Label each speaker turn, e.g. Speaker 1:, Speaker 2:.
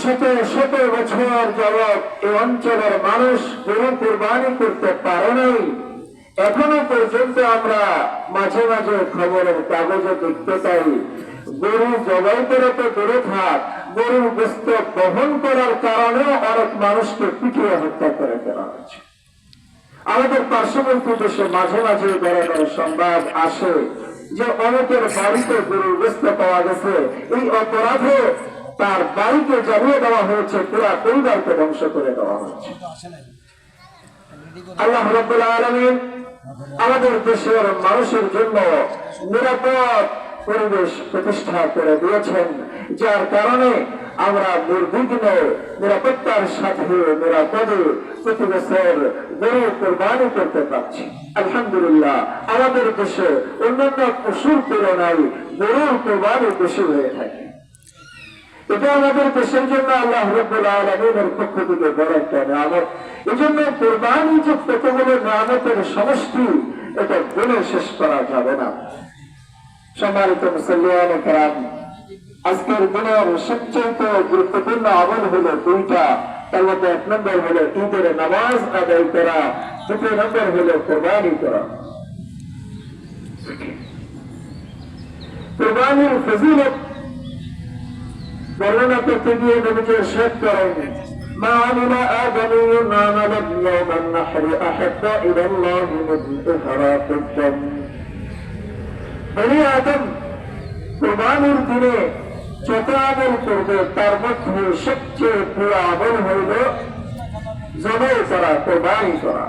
Speaker 1: শত শত বছর যাবৎ এই অঞ্চলের মানুষ গরু কুরবানি করতে পারে নাই। এখনো পর্যন্ত আমরা মাঝে মাঝে খবরের কাগজে দেখতে পাই গরু জবাই করে তো দূরে থাক, গরুর গোশত বহন করার কারণে অনেক মানুষকে পিটিয়ে হত্যা করে দেওয়া হচ্ছে। আমাদের পার্শ্ববর্তী দেশে মাঝে মাঝে ধরনের সংবাদ আসে যে অনেকের বাড়িতে গরুর গোশত পাওয়া গেছে, এই অপরাধে তার বাড়িকে জ্বালিয়ে দেওয়া হয়েছে, পুরা পরিবারকে ধ্বংস করে দেওয়া হচ্ছে। আল্লাহ রাব্বুল আলামিন আমাদের দেশের মানুষের জন্য নিরাপদ পরিবেশ প্রতিষ্ঠা করে দিয়েছেন, যার কারণে আমরা নির্বিঘ্নে নিরাপত্তার সাথে নিরাপদে প্রতি বছর গরু কোরবানি করতে পারছি। আলহামদুলিল্লাহ, আমাদের দেশে অন্যান্য পশুর তুলনায় গরুর কোরবানি বেশি হয়ে থাকে। এটা আমাদের দেশের জন্য আল্লাহ রাব্বুল আলামিনের পক্ষ থেকে বড় একটা নিয়ামত। এই জন্য কোরবানি যে কতগুলো নিয়ামতের সমষ্টি, এটা বলে শেষ করা যাবে না। সম্মানিত মুসল্লিয়ানে কেরাম, আজকের দিনের সবচেয়ে গুরুত্বপূর্ণ আমল হলো দুইটা। তার মধ্যে এক নম্বর হলো ঈদের নামাজ আদায় করা, দ্বিতীয় নম্বর হলো কোরবানি করা। কোরবানির ফজিলত বর্ণনা করতে গিয়ে নবীজি ইরশাদ করেন, মা আমিলা আদামিয়্যুন আমালান ইয়াওমান নাহরি আহাব্বা ইলাল্লাহি মিন ইহরাকিদ দাম। বনি আদম কোরবানির দিনে যত আমল করবে তার মধ্যে সবচেয়ে প্রিয় আমল হইল জবাই করা, কোরবানি করা।